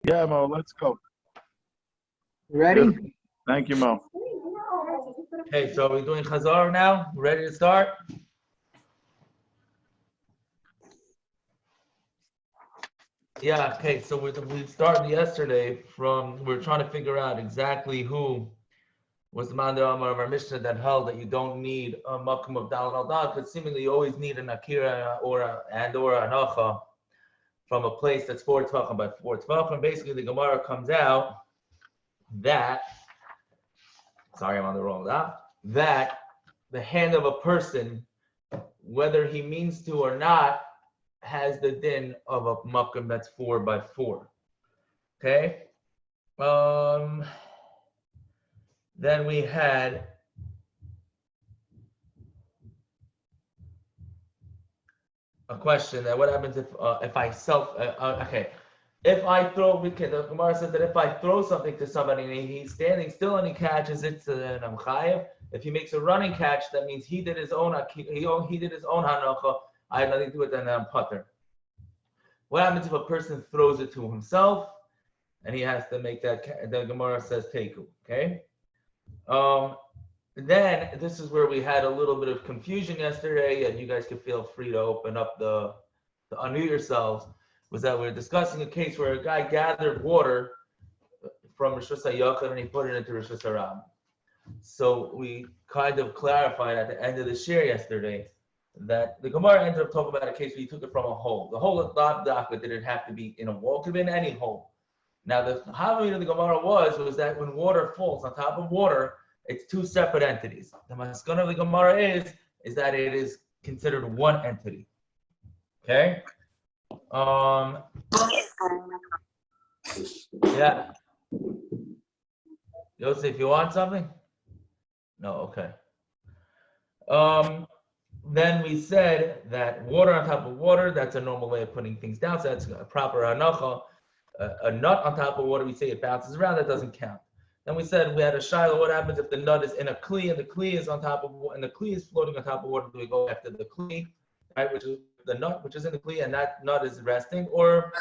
Yeah, Mo, let's go. Ready? Good. Thank you, Mo. Okay, so are we doing Chazar now? Ready to start? Yeah, okay, so we started yesterday we're trying to figure out exactly who was the Mandar Amar of our Mishnah that held that you don't need a Makom of Dalal al-Dal, because seemingly you always need an Akira or an Anacha from a place that's 4 Tvachim by 4 Tvachim. Basically, the Gemara comes out that, sorry, I'm on the wrong dot, that the hand of a person, whether he means to or not, has the din of a makom that's 4 by 4. Okay. Then we had a question that what happens if I if I throw, the Gemara says that if I throw something to somebody and he's standing still and he catches it, then I'm chayav. If he makes a running catch, that means he did his own hanacha. I have nothing to do with it, and I'm putter. What happens if a person throws it to himself and he has to make that? The Gemara says teku. Okay. Then this is where we had a little bit of confusion yesterday, and you guys can feel free to open up to unmute yourselves. Was that we were discussing a case where a guy gathered water from reshus hayachid and he put it into reshus harabim. So we kind of clarified at the end of the share yesterday that the Gemara ended up talking about a case where he took it from a hole. The hole of Daf didn't have to be in a wall; it could be in any hole. Now the harabim of the Gemara was that when water falls on top of water, it's two separate entities. The maskana of the Gemara is that it is considered one entity. Okay. Yeah. Yosef, you want something? No, okay. Then we said that water on top of water, that's a normal way of putting things down. So that's a proper hanacha. A nut on top of water, we say it bounces around, that doesn't count. Then we said we had a shiloh. What happens if the nut is in a kli and the kli is on top of and the kli is floating on top of water? Do we go after the kli, right? Which is the nut, which is in the kli, and that nut is resting, or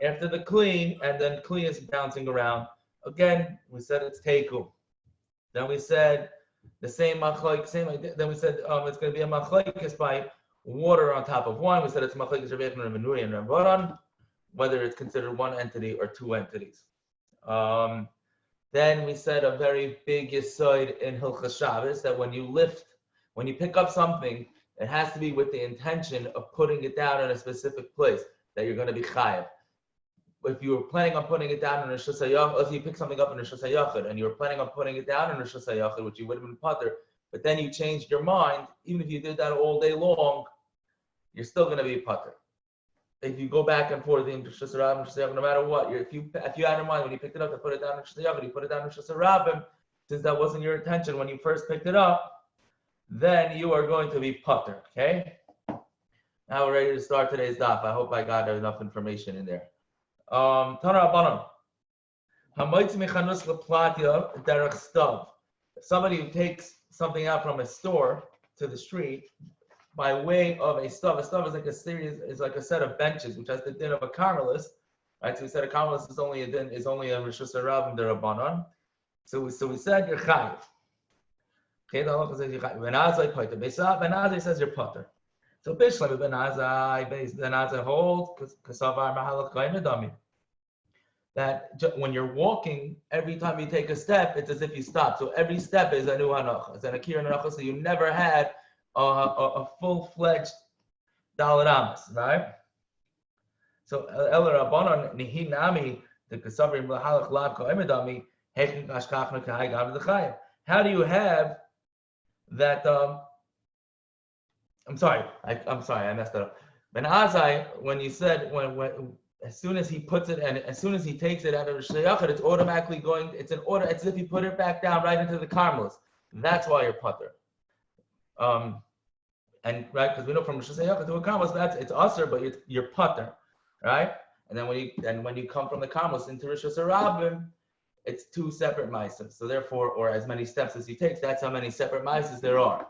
after the kli and then kli is bouncing around? Again, we said it's teku. Then we said the same machlok, same idea. Then we said it's going to be a machlokes by water on top of wine. We said it's machlokes Rabbi Yechon and Menuri and Rabbanan, whether it's considered one entity or two entities. Then we said a very big yesod in Hilchas Shabbos that when you pick up something, it has to be with the intention of putting it down in a specific place that you're going to be chayav. If you were planning on putting it down in reshus hayachid, if you pick something up in reshus hayachid and you were planning on putting it down in reshus hayachid, which you would have been putter, but then you changed your mind, even if you did that all day long, you're still going to be putter. If you go back and forth in reshus harabim, no matter what, if you had in mind when you picked it up to put it down in reshus hayachid, you put it down in reshus harabim, since that wasn't your intention when you first picked it up, then you are going to be putter. Okay. Now we're ready to start today's daf. I hope I got enough information in there. Tana Rabbanan. Hamoitz mechanus leplatya derech stav. Somebody who takes something out from a store to the street by way of a stav. A stav is like a set of benches, which has the din of a carmelist, right? So we said a carmelist is only a reshus harabim derabanan. So we said you're chayav. Okay, the halacha says you're chayav. Ben azai pater. Ben azai says you're putter. So Bishlam ben azai holds kasavar mahalach kaimedami. That when you're walking, every time you take a step, it's as if you stop. So every step is a new hanacha. It's an akira hanacha. So you never had a full-fledged daled amas, right? So el rabbanon nihi nami the kasavar mahalach lav kaimedami hechik ashkachna kahai gam the chayav. How do you have that? I'm sorry, I messed that up. Ben azai, when you said when as soon as he puts it and as soon as he takes it out of reshus hayachid, it's automatically going. It's an order. It's as if you put it back down right into the carmelist. That's why you're putter. And right, because we know from reshus hayachid to a carmelist, it's usher, but you're putter, right? And then when you come from the carmelist into reshus harabim, it's two separate ma'asos. So therefore, or as many steps as he takes, that's how many separate ma'asos there are.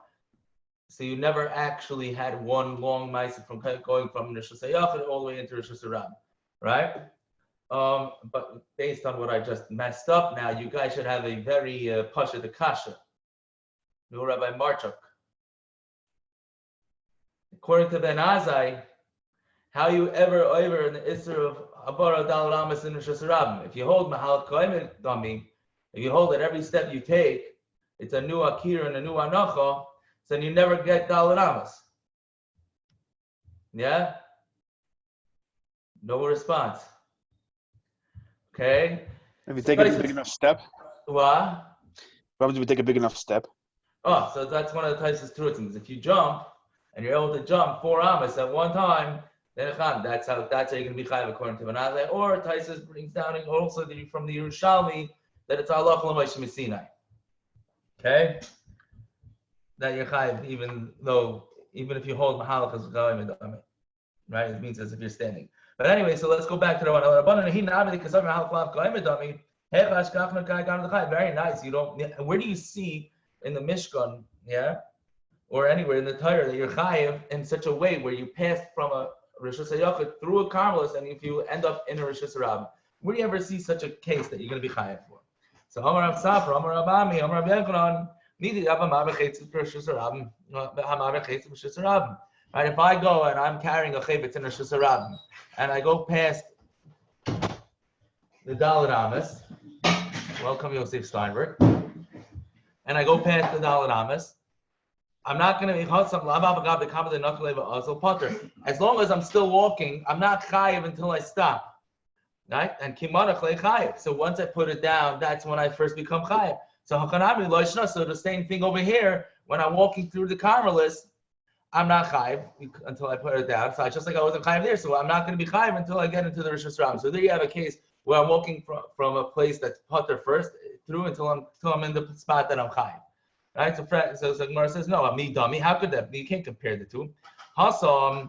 So you never actually had one long ma'aseh from going from reshus hayachid all the way into reshus harabim, right? But based on what I just messed up now, you guys should have a very pasha de kasha. No, Rabbi Marchuk. According to Ben Azai, how you ever over in the Isser of Abara Dal Ramas in Reshus Rabim. If you hold Mahal Koimet Dami, if you hold it every step you take, it's a new Akira and a new Anacha, so then you never get Dal Ramas. Yeah? No response. Okay? If you take a big enough step, What? why would you take a big enough step? Oh, so that's one of the types of truths. If you jump and you're able to jump 4 amas at one time, then that's how you're going to be chayav according to Manazai. Or Taisus brings down also from the Yerushalmi that it's Allah Moshe Messinai. Okay, that you're chayav even if you hold mahalach as goyim, right? It means as if you're standing. But anyway, so let's go back to the one. Very nice. You don't. Where do you see in the Mishkan, yeah, or anywhere in the Torah that you're chayav in such a way where you pass from a reshus hayachid through a Carmelis, and if you end up in a reshus rabim, where do you ever see such a case that you're going to be chayav for? So Amar Rav Safra, Amar Rabami, Amar Rav Yochanan, nidi Rabba Mavachetz reshus rabim, Hamavachetz reshus rabim. Right? If I go and I'm carrying a chayvitz in reshus rabim, and I go past the Dalet Amas, welcome Yosef Steinberg, and I go past the Dalet Amas, I'm not going to be as long as I'm still walking, I'm not chayav until I stop. Right? And chayav. So once I put it down, that's when I first become chayav. So the same thing over here, when I'm walking through the Carmelis, I'm not chayav until I put it down. So just like I wasn't chayav there, so I'm not going to be chayav until I get into the Reshus Rabim. So there you have a case where I'm walking from a place that's putter first through until I'm in the spot that I'm chayav. Right, so Gemara says, no, me dummy. How could that be? You can't compare the two. Hasam,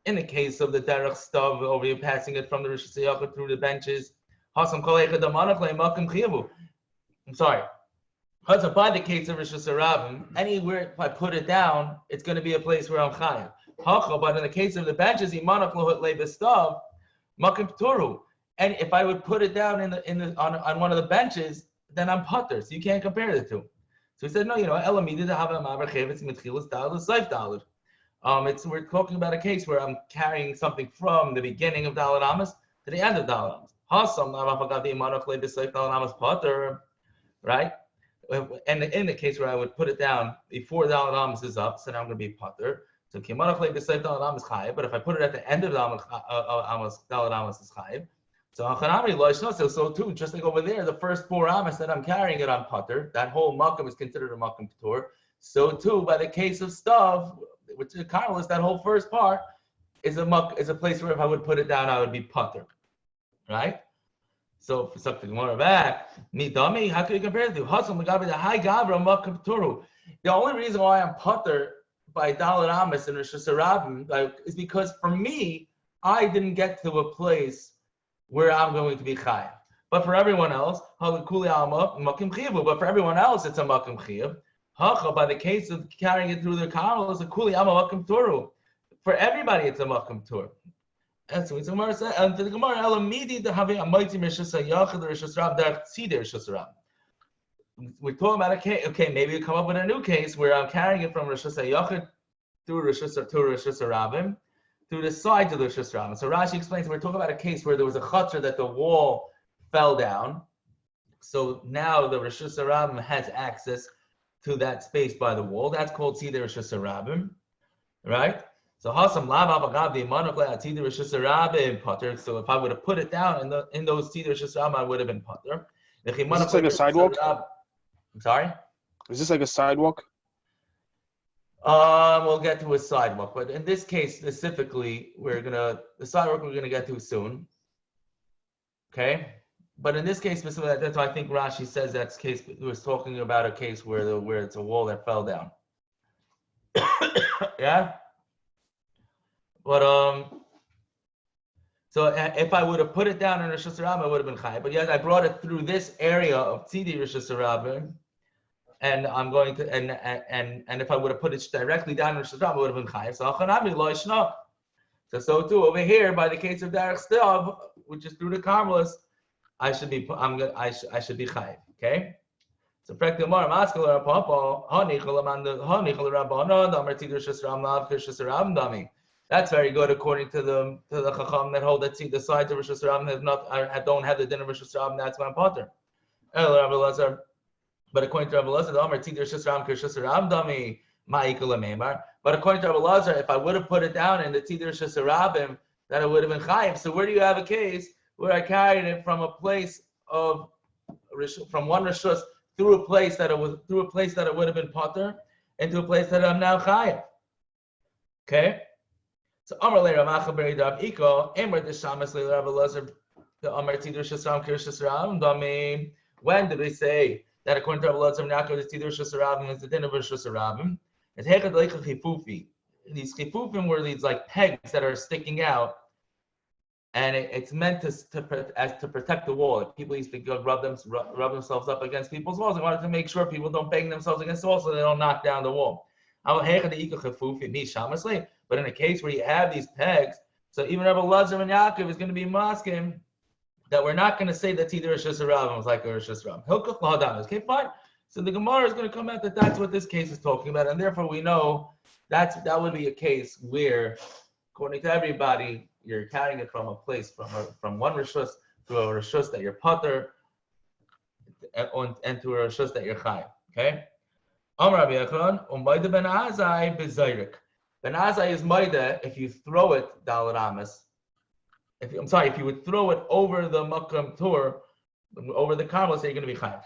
in the case of the derech stav, over here passing it from the reshus hayachid through the benches. Hasam koleicha damanach le'makim chayavu. I'm sorry. Hasam, by the case of reshus harabim, anywhere if I put it down, it's going to be a place where I'm chayav. Hacha, but in the case of the benches, imanach lohut le'bestav, makim pturu. And if I would put it down on one of the benches, then I'm putter. So you can't compare the two. So he said, no, we're talking about a case where I'm carrying something from the beginning of Dalet Amas to the end of Dalet Amas. Right? And in the case where I would put it down before Dalet Amas is up, so now I'm going to be putter. So but if I put it at the end of Dalet Amas is chayav. So too, just like over there, the first 4 amas that I'm carrying it on putter, that whole makom is considered a makom patur. So too, by the case of stav, which is Carmelis, that whole first part is a place where if I would put it down, I would be putter, right? So for something more back, me dummy, how can you compare it to Hasam Magabi the high gavra makom paturu? The only reason why I'm putter by Dalet Amas and Reshus Harabim is because for me, I didn't get to a place where I'm going to be chayav. But for everyone else, but for everyone else, it's a makom chayav. Hacha, by the case of carrying it through the Carmel, is a kuli ama makom turu. For everybody, it's a makom tur. And so the Gemara said, and the Gemara elamidi to have a mighty reshus hayachid reshus rab that tzidei reshus rab. We're talking about a case. Okay, maybe we come up with a new case where I'm carrying it from reshus hayachid through reshus harabim, through the sides of the Reshus Rabim. So Rashi explains, we're talking about a case where there was a chutzner that the wall fell down. So now the Reshus Rabim has access to that space by the wall. That's called Tzidei Reshus Rabim, right? So Hasam Lav Abagabdi Manuk Tzidei Reshus Rabim Potter. So if I would have put it down in those Tzidei Reshus Rabim, I would have been Potter. Is this like a sidewalk? I'm sorry? Is this like a sidewalk? We'll get to a sidewalk, but in this case specifically, the sidewalk we're gonna get to soon. Okay, but in this case specifically, that's why I think Rashi says that case was talking about a case where it's a wall that fell down. Yeah, but so if I would have put it down in Reshus Harabim, I would have been chayav. But yet I brought it through this area of Tzidei Reshus Harabim. And I'm going to and if I would have put it directly down in Reshus Rabim, I would have been chayav. So So too over here, by the case of Derek Stav, which is through the Carmelis, I should be chayav. Okay. So practically more masculine papa that's very good according to the chacham that hold that see the sides of Reshus Ram don't have the din of Reshus Ram. That's my potter. But according to Rabbi Lazar, the Amar Tidur Reshus Ram Reshus Ram Dami Ma'ikul Meimar. But according to Rabbi Lazar, if I would have put it down in the Tidur Reshus Rabim, that it would have been chayav. So where do you have a case where I carried it from a place of from one Reshus through a place that it would have been potter into a place that I'm now chayav? Okay. So Amar Le Ramacha Beridav Iko Emar Deshamas Le Rabbi Lazar the Amar Tidur Reshus Ram Reshus Ram Dami. When did we say that according to Rabbi Lazar Yaakov the Tidur Reshus Rabim is the din of Reshus Rabim? It's hechad lechis chifufi. These chifufim were these like pegs that are sticking out, and it's meant to protect the wall. People used to go rub themselves up against people's walls. They wanted to make sure people don't bang themselves against the wall so they don't knock down the wall. But in a case where you have these pegs, so even Rabbi Lazar and Yaakov is going to be masking that we're not going to say that either Reshus Rabim was like a Reshus Rabim. Okay, fine. So the Gemara is going to come out that that's what this case is talking about, and therefore we know that would be a case where, according to everybody, you're carrying it from a place, from one Reshus to a Reshus that you're potter, and to a Reshus that you're chayav. Okay? Amar Rabbi Yechon, Umayda ben azai bezayrik. Ben azai is Maida if you throw it Dal Ramas. If you would throw it over the Makam Tur, over the Carmel, so you're going to be chayav.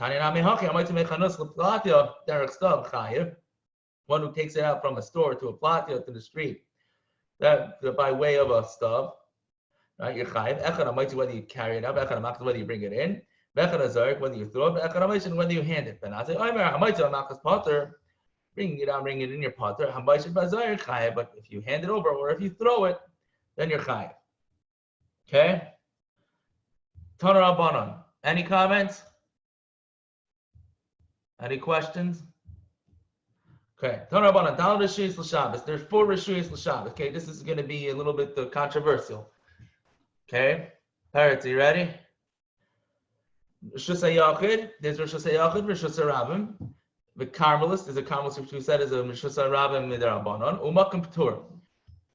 One who takes it out from a store to a platio to the street, that by way of a stub, right? You're chayav. Whether you carry it up, whether you bring it in, whether you throw it, whether you hand it. Then I say, bring it out, bring it in your potter. But if you hand it over or if you throw it, then you're chayav. Okay. Taner Rabbanon. Any comments? Any questions? Okay. Taner Rabbanon. Dal reshuyos l'Shabbos. There's 4 reshuyos l'Shabbos. Okay. This is going to be a little bit controversial. Okay. Parrots, are you ready? Reshus hayachid. There's Reshus hayachid. Reshus harabim. The Carmelis. There's a Carmelis which we said is a Reshus harabim midrabanon. Umakim p'tur.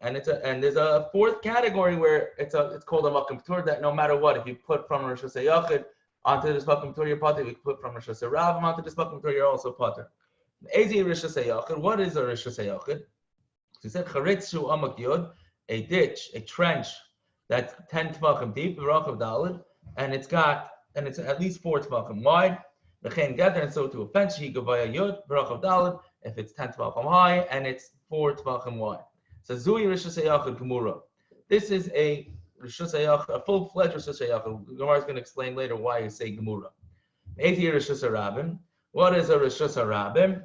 And there's a 4th category where it's called a makom p'tur, that no matter what, if you put from Reshus hayachid onto this makom p'tur, you're potter. If you put from Reshus harabim onto this makom p'tur, you're also potter. Azai Reshus hayachid. What is a Reshus hayachid? He said charitz shu amak yod, a ditch, a trench that's 10 tefachim deep, v'rachav dalid, and it's at least 4 tefachim wide. V'chein gather, and so to a fence, he gavaya yod, v'rachav dalid, if it's 10 tefachim high and it's 4 tefachim wide. So Zui Reshus hayachid Gemura. This is a Reshus hayachid, a full-fledged Reshus hayachid. Gemara is going to explain later why you say Gemura. Azai Reshus harabim. What is a Reshus harabim?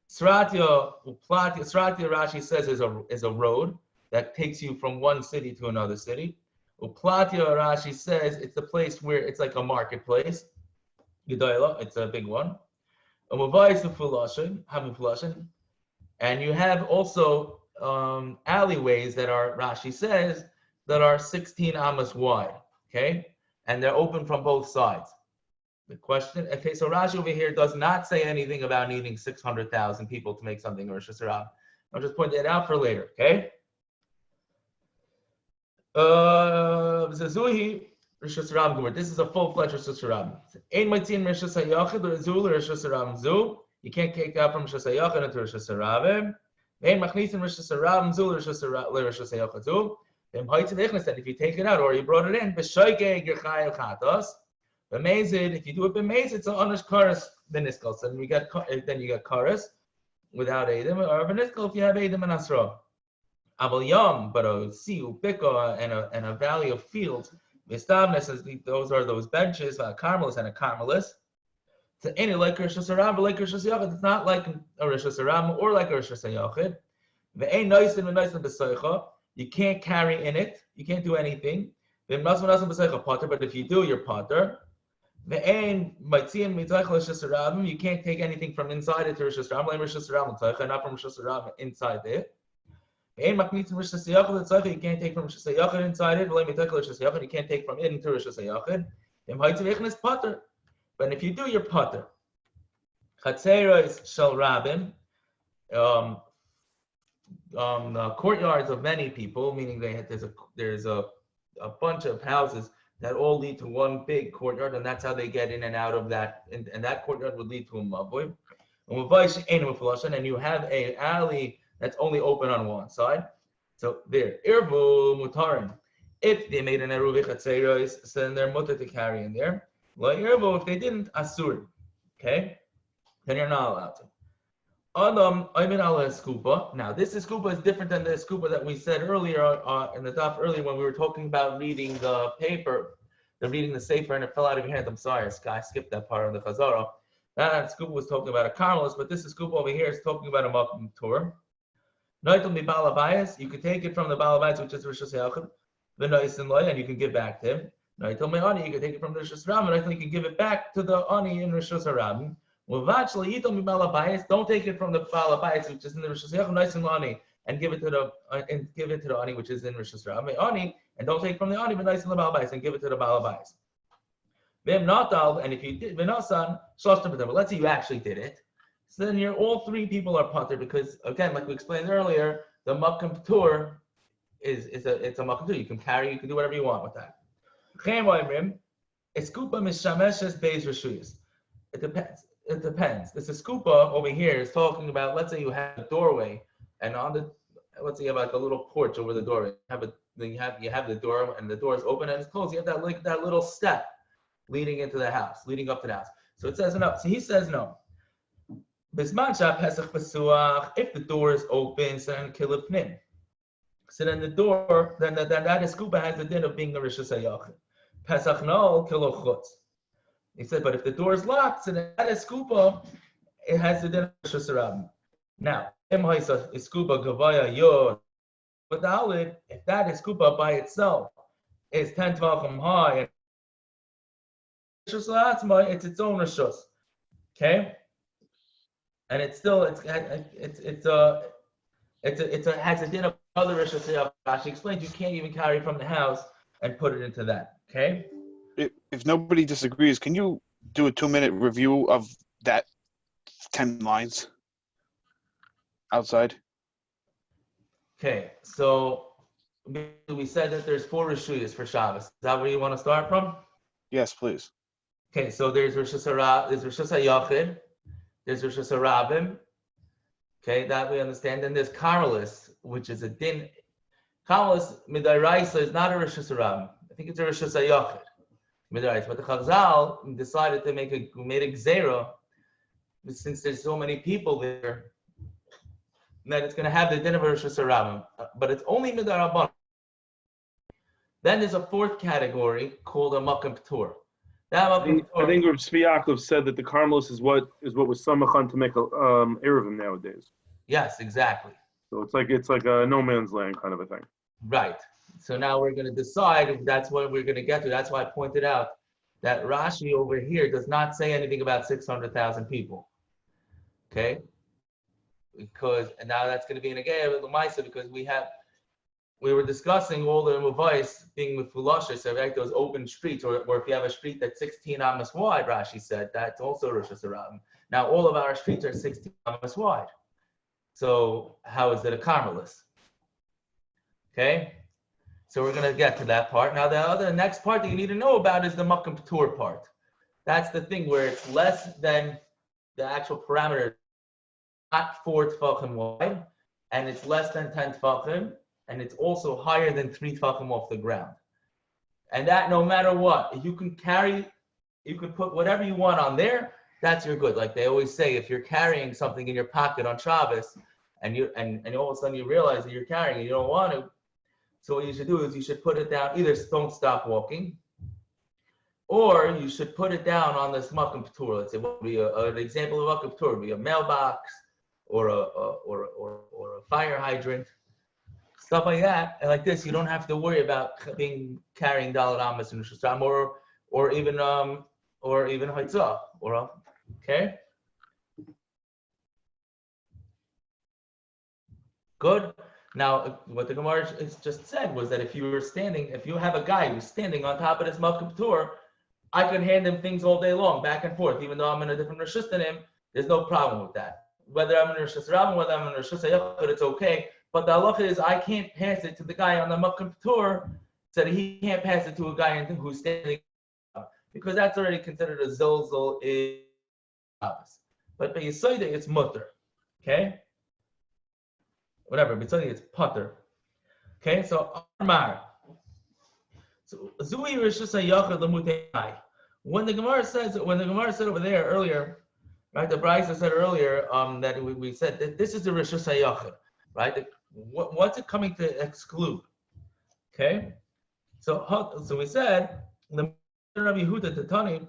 Sratya Rashi says is a road that takes you from one city to another city. Uplatya Rashi says it's a place where it's like a marketplace. Gedayla, it's a big one. And you have also alleyways that are, Rashi says, that are 16 amas wide, okay? And they're open from both sides. The question, okay, so Rashi over here does not say anything about needing 600,000 people to make something Reshus Harabim. I'll just point that out for later, okay? Zazuhi Reshus Harabim. This is a full-fledged Reshus Harabim. Ein Maitzin Reshus Hayachid or Zul Reshus Harabim Zu. You can't take out from Reshus Hayachid into Reshus Harabim. Ein Machnisin Reshus Harabim Zul Reshus Hayachid Zu. If you take it out or you brought it in, B'shoigeg Yerchayev Chatos. B'mezid, if you do it b'mezid, it's an onish karas b'niskal. So then you get karas without edim, or b'niskal if you have edim and asra. Aval yom, but a sea, upika, and a valley of fields. V'stavnes, those are those benches, a carmelis and a carmelis. So any like Reshus Harabim, like Reshus Hayachid, it's not like a Reshus Harabim or like a Reshus Hayachid. V'ein noisin v'noisin b'soicha. You can't carry in it. You can't do anything. But if you do, you're potter. You can't take anything from inside it to Reshus Harabim, not from Reshus Harabim inside it. You can't take from reshus hayachid inside it. You can't take from it into reshus hayachid. But if you do, you're putter. Chatzeros shel rabim, courtyards of many people, meaning there's a bunch of houses that all lead to one big courtyard, and that's how they get in and out of that. And that courtyard would lead to a mavoy. And you have an alley that's only open on one side. So there, eruv mutarin. If they made an eruv chatzeros, then they're mutar to carry in there. If they didn't, asur. Okay, then you're not allowed to. Now, this scuba is different than the scuba that we said earlier in the daf earlier when we were talking about reading the paper, reading the sefer, and it fell out of your hand. I'm sorry, I skipped that part of the chazara. That scuba was talking about a carmelis, but this scuba over here is talking about a makom tour. You could take it from the balabayas, which is reshus hayachid, and you can give back to him. You can take it from the reshus rabim, and you can give it back to the ani in reshus rabim. Don't take it from the balabayas, which is in the reshus hayachid, and give it to the ani, which is in reshus rabim, and don't take from the ani, but nice in the balabayas, and give it to the balabayas. And if you did, but let's say you actually did it, so then all three people are putter because, again, like we explained earlier, the makom tour it's a makom tour. You can carry, you can do whatever you want with that. It depends. It depends. This scupa over here is talking about, let's say you have a doorway, and let's say you have like a little porch over the doorway. You have the door, and the door is open and it's closed. You have that little step leading into the house, leading up to the house. So it says no. So he says no. If the door is open, so then kilifnim. So then the door, then that scuba has the din of being a reshus hayachid. Pesach no kilochutz. He said, but if the door is locked, so then that scuba, it has the din of reshus rabim. Now, is scuba gavaya yod, but if that scuba by itself is 10 tvachim high, it's its own reshus, okay, and it has a din of other reshus. Rashi explains you can't even carry from the house and put it into that. Okay. If nobody disagrees, can you do a 2-minute review of that 10 lines outside? Okay, so we said that there's 4 reshuyos for Shabbos. Is that where you want to start from? Yes, please. Okay, so there's reshus hayachid, there's reshus harabim. Okay, that we understand. Then there's carmelis, which is a din. Carmelis midaraisa is not a reshus harabim. I think it's a reshus hayachid midaraisa. But the Chazal decided to made a gzera, since there's so many people there, that it's going to have the din of a reshus harabim, but it's only midarabban. Then there's a 4th category called a makom p'tur. I think Rav Tzvi Yaakov said that the carmelis is what was samachan to make eruvim nowadays. Yes, exactly. So it's like a no man's land kind of a thing. Right. So now we're going to decide if that's what we're going to get to. That's why I pointed out that Rashi over here does not say anything about 600,000 people. Okay? And now that's going to be in a gay of the Maisa because we were discussing all the advice being with Fulasha, so like those open streets, or if you have a street that's 16 amas wide, Rashi said, that's also reshus harabim. Now all of our streets are 16 amas wide. So how is it a carmelis? Okay? So we're going to get to that part. Now the next part that you need to know about is the makom p'tur part. That's the thing where it's less than the actual parameter, not 4 tefachim wide, and it's less than 10 tefachim, and it's also higher than 3 tefachim off the ground. And that no matter what, you can put whatever you want on there, that's your good. Like they always say, if you're carrying something in your pocket on Shabbos, and all of a sudden you realize that you're carrying it, you don't want to, so what you should do is you should put it down, either don't stop walking, or you should put it down on this makom p'tur. Let's say what would be an example of makom p'tur would be a mailbox or a fire hydrant, stuff like that. And like this, you don't have to worry about carrying daled amas and reshus rabim or even haitzah okay. Good. Now, what the Gemara just said was that if you have a guy who's standing on top of this Malkum Tour, I could hand him things all day long, back and forth, even though I'm in a different Reshus than him. There's no problem with that. Whether I'm in Reshus Rabban, whether I'm in Reshus hayachid, it's okay. But the halacha is I can't pass it to the guy on the Malkum Tour, so that he can't pass it to a guy who's standing, because that's already considered a zilzal in Shabbos. But by Yisoida, it's mutter. Okay? Whatever, but it's putter. Okay, so Amar. So Zui Reshus hayachid lemutei. When the Gemara said over there earlier, right? The Brisa said earlier that we said that this is the Reshus hayachid, right? What's it coming to exclude? Okay, so we said the Rabbi Yehuda Tatani.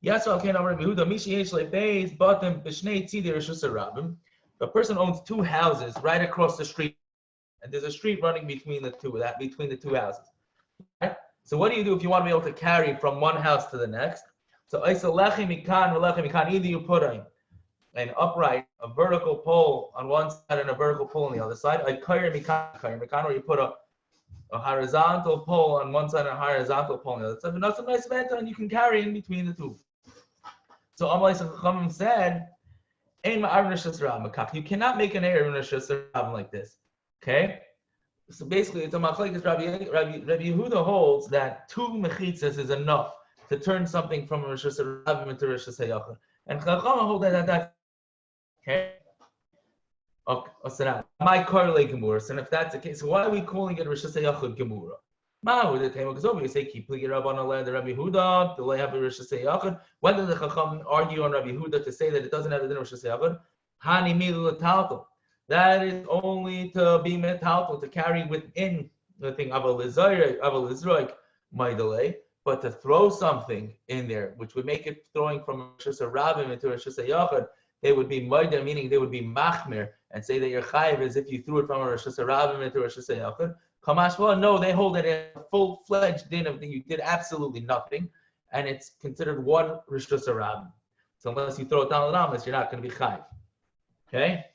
Yasal Ken Rabbi Yehuda Mishi Yesh Lebeis Batim B'Shnei Tzidei Reshus harabim. A person owns two houses right across the street, and there's a street running between the two houses. Right? So what do you do if you want to be able to carry from one house to the next? So either you put an upright, a vertical pole on one side and a vertical pole on the other side, or you put a horizontal pole on one side and a horizontal pole on the other side. That's a nice venta, and you can carry in between the two. So Amalei Chachamim said, you cannot make an eruv in Reshus harabim like this. Okay? So basically, it's a machlekes. Rabbi Yehuda holds that 2 mechitzas is enough to turn something from Reshus harabim into Reshus hayachid, and Chachamim hold that. Okay. Okay. My korle gemura. And if that's the case, so why are we calling it Reshus hayachid gemura? Ma'u the tema because over you say keep pligi Rabban Aleh the Rabbi Yehuda. Do they have a Reshus hayachid? Whether the Chachamim argue on Rabbi Yehuda to say that it doesn't have a din of Reshus hayachid, hani milu l'talto. That is only to be metaltal, to carry within the thing of a lizroik, my delay, but to throw something in there, which would make it throwing from Reshus harabim into Reshus hayachid, they would be moida, meaning they would be machmir, and say that your chayav is if you threw it from a Reshus harabim into Reshus hayachid. Kamashva, no, they hold it in a full-fledged din of you did absolutely nothing, and it's considered one Reshus harabim. So unless you throw it down the ramas, you're not going to be chayav. Okay?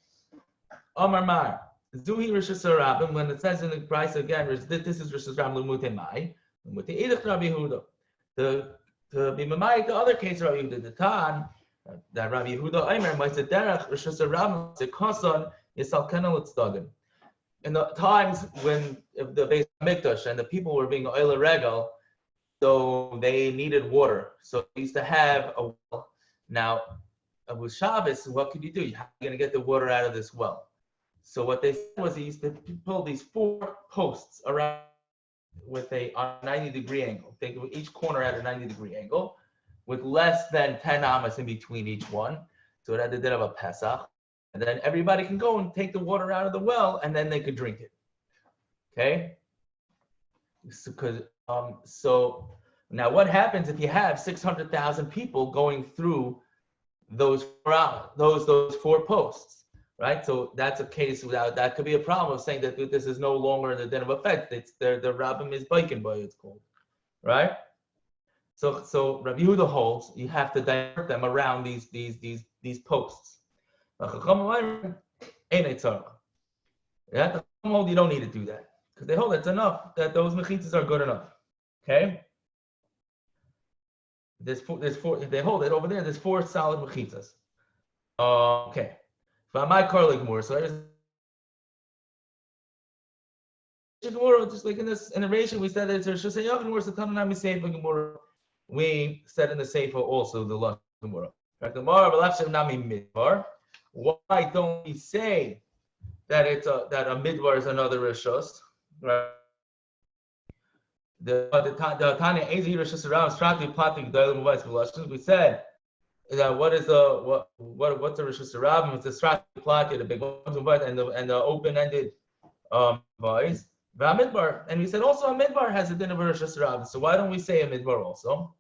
Omar Mar, Zuhi Reshus harabim, when it says in the price again, this is Reshus harabim l'mutei mai, l'mutei idach Rabbi Yehuda. To be mamai, the other case Rabbi Yehuda, the Tan, that Rabbi Yehuda Aimer, Ma'aseh derech Reshus harabim, Zekason, Yisal Kenel Tzdadim. In the times when the Beis Hamikdash and the people were being oil regal, so they needed water. So they used to have a well. Now, with Shabbos, what could you do? How are you going to get the water out of this well? So what they said was they used to pull these 4 posts around with a 90-degree angle. Take each corner at a 90-degree angle with less than 10 amas in between each one. So it had the din of a Pesach. And then everybody can go and take the water out of the well, and then they could drink it. Okay? So now what happens if you have 600,000 people going through those 4 posts, right? So that's a case without that could be a problem of saying that this is no longer the din of effect. It's the rabim is biken boy, it's called, right? So Rabbi Yehuda holds you have to divert them around these posts. You don't need to do that because they hold it's enough that those mechitzas are good enough. Okay. There's 4. They hold it over there. There's 4 solid mechitzas. Okay. But my car like more. So there's just like in the ration we said that it's Reshus hayachid. Where's the Tananami Sefer Gemara? We said in the Sefer also the last Gemara. Why don't we say that that a midvar is another reshus? Right. The Tanya Ezi Reshus harabim strati platik da'ilim u'vayis v'lashon. We said that what's the Reshus harabim? It's the strati platik, the big ones and the open-ended vayis. V'amidbar, and we said also a midbar has a din of Reshus harabim. So why don't we say a midbar also?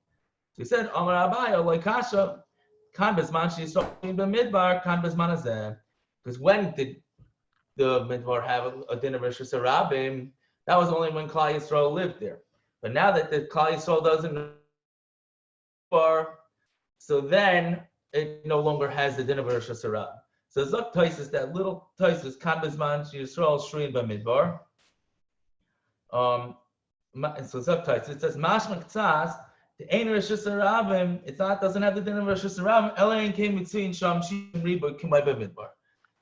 So we said Amar Abaya like kasha. Because when did the midbar have a din of Reshus harabim? That was only when Klal Yisrael lived there. But now that the Klal Yisrael doesn't, so then it no longer has the din of Reshus harabim. So Zok Taisus, that little Taisus, Kambizman Yisrael Shrin Bamidbar. So Zok Taisus, it says Mashmak Tzas, the Ein Reshus harabim, it's not, doesn't have the din of Reshus harabim, Elaine came between Sham Shim Riba Kimai Bamidbar.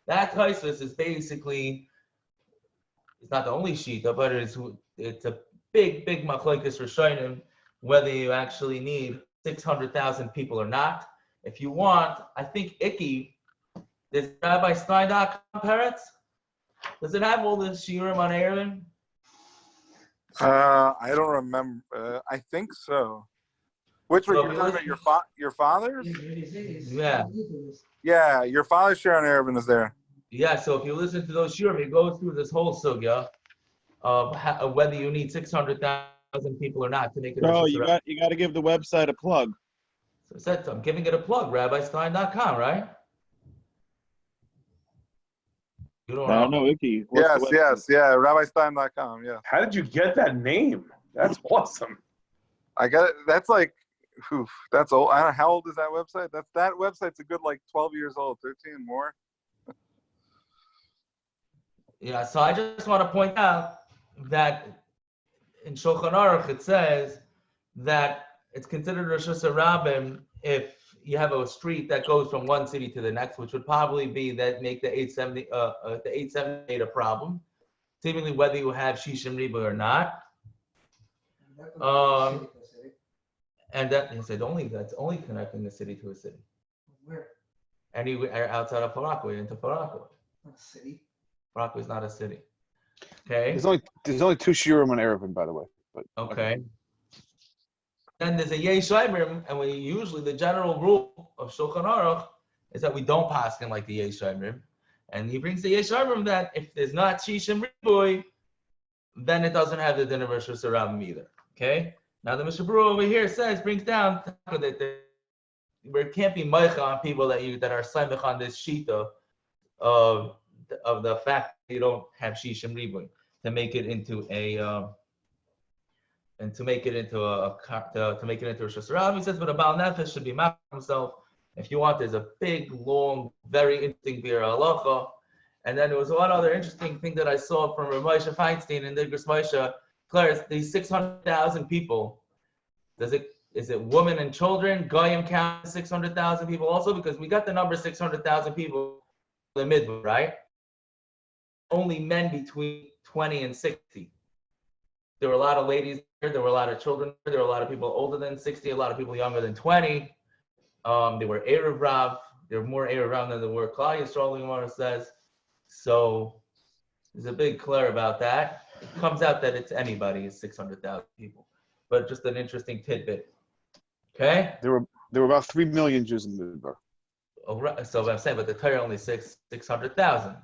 That Taisus is basically, it's not the only shita, but it's a big machlokes rishonim whether you actually need 600,000 people or not. If you want, I think Icky, does Rabbi Stein.com parrots? Does it have all the shiurim on Aaron? I don't remember. I think so. Which one? So You're talking about your father's? Yeah. Yeah, your father's share on Arabin is there. Yeah, so if you listen to those shiurim, it goes through this whole sugya of whether you need 600,000 people or not to make it. Bro, you got to give the website a plug. So I said, I'm giving it a plug, RabbiStein.com, right? You don't know. No, Icky. Yes, yeah, RabbiStein.com, yeah. How did you get that name? That's awesome. I got it. That's like, that's old. I don't know, how old is that website? That website's a good like 12 years old, 13 more. Yeah, so I just want to point out that in Shulchan Aruch it says that it's considered Reshus harabim if you have a street that goes from one city to the next, which would probably be that make the 878 a problem, seemingly whether you have Shishim Riba or not. And that he said that's only connecting the city to a city. Where? Anywhere outside of Farakwe into Farakwe. Not a city. Farakwe is not a city. Okay. There's only two shiurim on Eruvin, by the way. But Okay. Then there's a yesh hayachid, and we usually the general rule of Shulchan Aruch is that we don't pass in like the yesh hayachid. And he brings the yesh hayachid that if there's not shishim riboy, then it doesn't have the din of Reshus harabim either. Okay. Now the Mishnah Berurah over here brings down that where it can't be meicha on people that are samech on this shita of the fact that you don't have shishim riboy to make it into a to make it into a Reshus harabim. He says, but a Baal Nefesh should be mad himself. If you want, there's a big, long, very interesting bir halacha. And then there was one other interesting thing that I saw from Rav Moshe Feinstein in the Igros Moshe. Claire, these 600,000 people, is it women and children? Goyim count 600,000 people also? Because we got the number 600,000 people in the midway, right? Only men between 20 and 60. There were a lot of ladies there. There were a lot of children there. There were a lot of people older than 60, a lot of people younger than 20. They were eruv rav. There were more eruv rav than there were Klal Yisrael, Gemara says. So there's a big clear about that. It comes out that it's anybody, it's 600,000 people. But just an interesting tidbit. Okay? there were about 3 million Jews in the Midbar. Oh, right. So I'm saying, but the Torah only 600,000.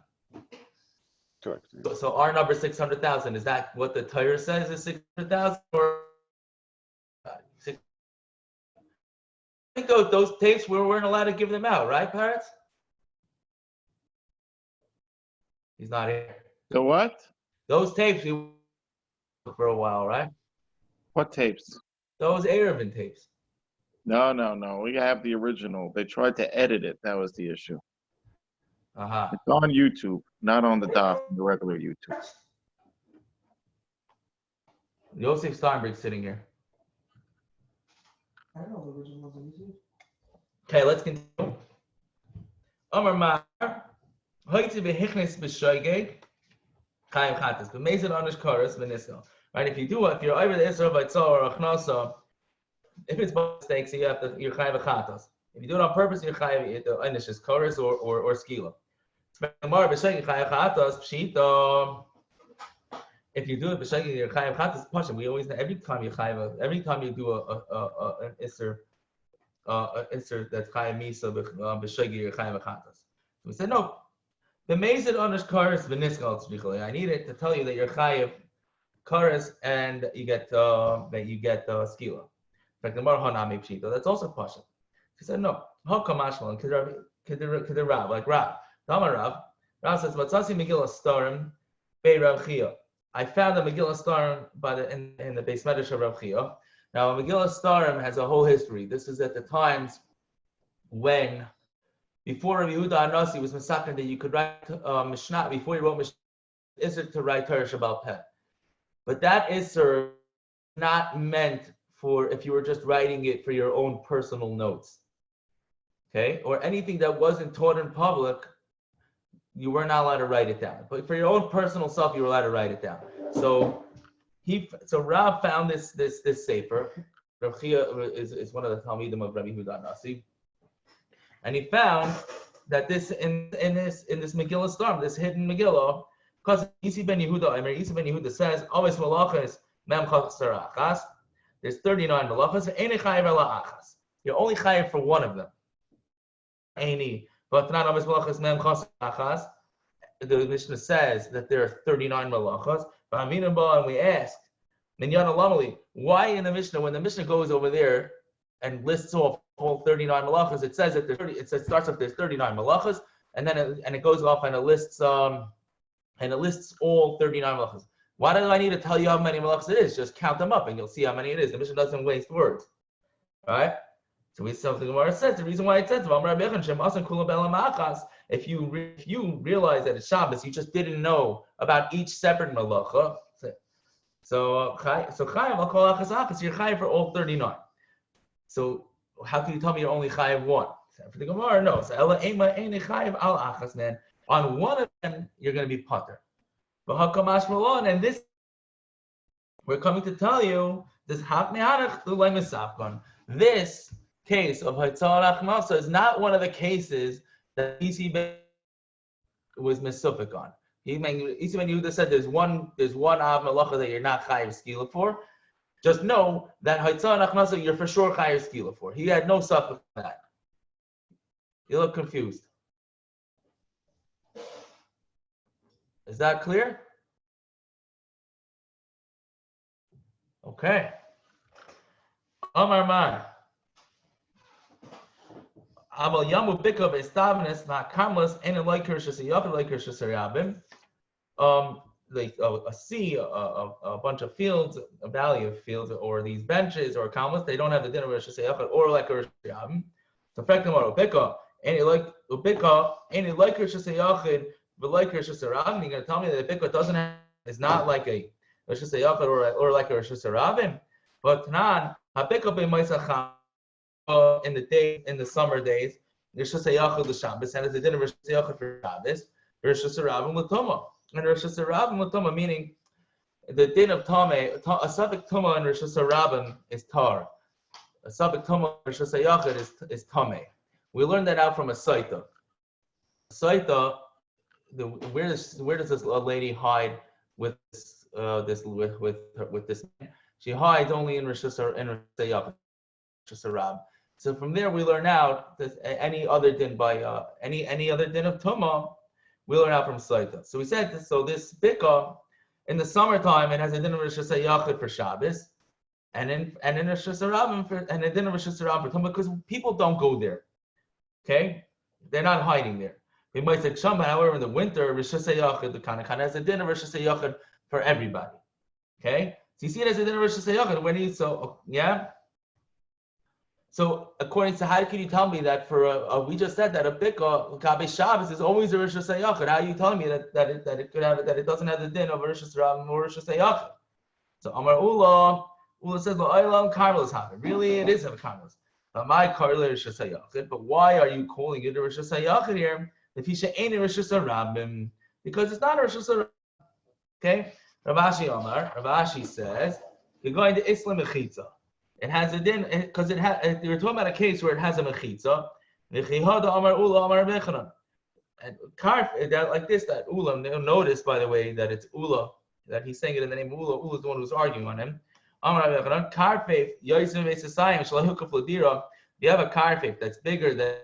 Correct. So our number 600,000, is that what the Torah says is 600,000? Or I think those tapes we weren't allowed to give them out, right, Parrots? He's not here. The what? Those tapes we for a while, right? What tapes? Those Eruvin tapes. No. We have the original. They tried to edit it. That was the issue. Uh-huh. It's on YouTube, not on the Daf, the regular YouTube. Yosef Steinberg sitting here. I don't know the original ones on YouTube. Okay, let's continue. Amar Mar, hoyti behichnes b'shoigeg, chayav chatas, b'mezid anish karas v'nisko. Right, if you're over the Isra by Tzor or Achnasa, if it's by mistake, so you're chayav chatas. If you do it on purpose, you're chayav the anish is karas or skila. Mar b'shoigeg chayav chatas pshita. If you do it b'shoigeg, you're chayav chatas pasha. We always know every time you do an Isra. Isser that's chayav misa b'shogeg your chayav chatas. So we said no. The mezid onish karas v'niskal tzrichol. I need it to tell you that you're chayav karas and you get skila. In fact, the mar hanami pshita. That's also pasha. She said no. Hakam mashmalan k'der Rav like Rav. Dama Rav says matzasi Megillah Starim bei Rav Chia. I found the Megillah Starim in the Beis Medrash of Rav Chia. Now, Megillah Starim has a whole history. This is at the times when before Rabbi Yehuda Anasi was masakin that you could write Mishnah before you wrote Mishnah, Isser to write Torah Shabbal Peh. But that Isser not meant for if you were just writing it for your own personal notes. Okay? Or anything that wasn't taught in public, you were not allowed to write it down. But for your own personal self, you were allowed to write it down. So Rav found this sefer. Rav Chia is one of the Talmidim of Rabbi Yehuda Nasi, and he found that this in this Megillah Storm, this hidden Megillah, because Isi ben Yehuda says, always melachos mem chachas. There's 39 melachos. Any chayav ala achas. You're only chayav for one of them. Any, but not always melachos mem chachas. The Mishnah says that there are 39 melachos. And we asked, why in the Mishnah, when the Mishnah goes over there and lists off all 39 melachos, it says that it starts off there's 39 melachos, and then it goes off and it lists all 39 melachos. Why do I need to tell you how many melachos it is? Just count them up and you'll see how many it is. The Mishnah doesn't waste words, right? So we said the Gemara says the reason why it says if you realize that it's Shabbos, you just didn't know about each separate melacha. So chayav al kol achas achas, you're chayav for all 39. So how can you tell me you're only chayav one? For the Gemara, no. So ela ema ene chayav al achas, man. On one of them, you're going to be pater. But hakamash malon, and this we're coming to tell you this hakmehanach l'lay misafkon. This case of Haitzal Achmasa is not one of the cases that Isi was misufik on. Isi ben Yehuda said there's one av melacha that you're not chayav skila for. Just know that Haitzal Achmasa you're for sure chayav skila for. He had no sufik for that. You look confused. Is that clear? Okay. Amar Man. Amal yamu bikav estavenes not kamlas and a lechis shesayach lechis shesarabim. Like a sea, a bunch of fields, a valley of fields, or these benches or kamlas, they don't have the din of shesayach or lechis shesarabim. So fact number bika any like bika any lechis shesayach v'lechis shesarabim. You're gonna tell me that the bika is not like a shesayach or like a shesarabim, but nan habika be ma'isacham. In the summer days, Reshus hayachid l'Shabbos, and it's a din of Reshus hayachid for Shabbos, Reshus harabim l'Toma, and Reshus harabim l'Toma, meaning the din of Tome, a suffix Toma and Reshus harabim is tar, a suffix Toma and Reshus hayachid is Tome. We learned that out from a saita. Saita, where does this lady hide with this man? She hides only in Reshus hayachid, Reshus harabim. So from there we learn out that any other din by any other din of Tumah, we learn out from Saita. So we said this. So this bika in the summertime it has a din of Reshus hayachid for Shabbos, and in Reshus harabim and a din of Reshus harabim for Tumah because people don't go there. Okay, they're not hiding there. We might say Shamba, however, in the winter Reshus hayachid the kana has a din of Reshus hayachid for everybody. Okay, so you see it as a din of Reshus hayachid when you yeah. So according to how can you tell me that for we just said that a bika kabe Shabbos is always a Reshus hayachid? How are you telling me that it could have that it doesn't have the din of a Reshus harabim or Reshus hayachid? So Amar Ula says La'olam Karmelis happen. Really, it is a Karmelis. But my Karla Reshus hayachid. But why are you calling it a Reshus hayachid here? If he should ain't a Reshus harabim, because it's not a Reshus harabim. Okay, Ravashi says you're going to Islam mechitza. It has a din because we're talking about a case where it has a mechitza. And karf that like this that ulam. They'll notice by the way that it's ula that he's saying it in the name of ula. Ula is the one who's arguing on him. Karfef yoysim ve'sasayim shalahukaf ladira. You have a karfef that's bigger than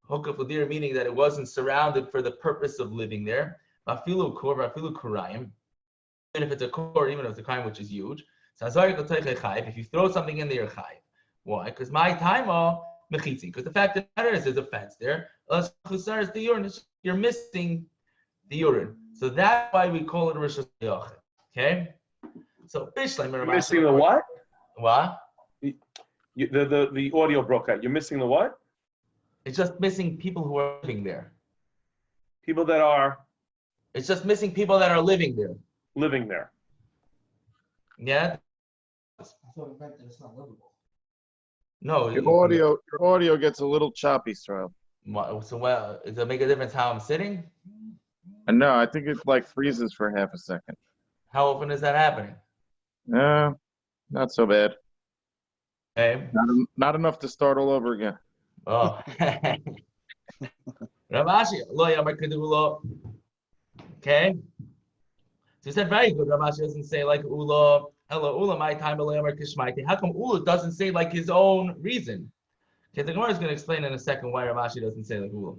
hukaf ladira, meaning that it wasn't surrounded for the purpose of living there. Afilu kor, afilu kurayim. Even if it's a kor, even if it's a kaim which is huge. So if you throw something in there, you're chayav. Why? Because my time mechitzi. Because the fact of the matter is there's a fence there. The urine. You're missing the urine. So that's why we call it a Reshus hayachid. Okay. So you're missing the what? What? The audio broke out. You're missing the what? It's just missing people who are living there. People that are It's just missing people that are living there. living there. Yeah? I thought it meant that it's not livable. No. Your audio gets a little choppy, Stroud. So, well, does it make a difference how I'm sitting? No, I think it like freezes for half a second. How often is that happening? Not so bad. Okay. Not enough to start all over again. Oh. Ravashi, lo yamar kedulo. Okay. So he said very good. Ravashi doesn't say like Ula. Hello, Ula, my time, lo yamar kishmaiti. How come Ula doesn't say like his own reason? Okay, the Gemara is going to explain in a second why Ravashi doesn't say like Ula.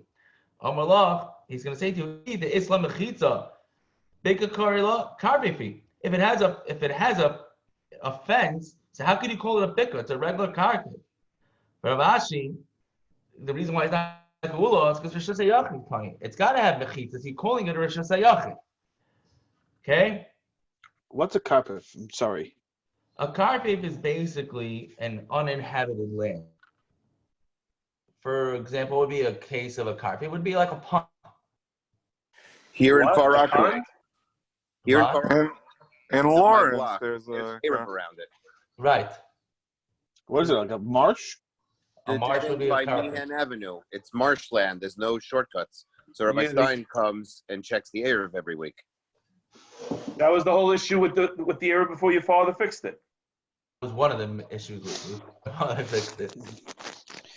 Omalach, he's going to say to you, the Islam mechitza, bika karila karbifi. If it has a fence, so how could you call it a bika? It's a regular carpet. For Ravashi, the reason why it's not like Ula is because Reshus hayachid is calling it. It's got to have mechitza. He's calling it a Reshus hayachid. Okay? What's a carpet? I'm sorry. A carpet is basically an uninhabited land. For example, what would be a case of a carpet? It would be like a pond. Here in What? Far A Rockaway. pond? Here in What? Far Rockaway. In my Lawrence, block. there's There's a eruv around it. Right. What is it, like a marsh? A The marsh dead would be end a by carpet. Meehan Avenue. It's marshland. There's no shortcuts. So Rabbi Yeah, Stein comes and checks the eruv every week. That was the whole issue with the era before your father fixed it. It was one of the issues with me. I fixed it.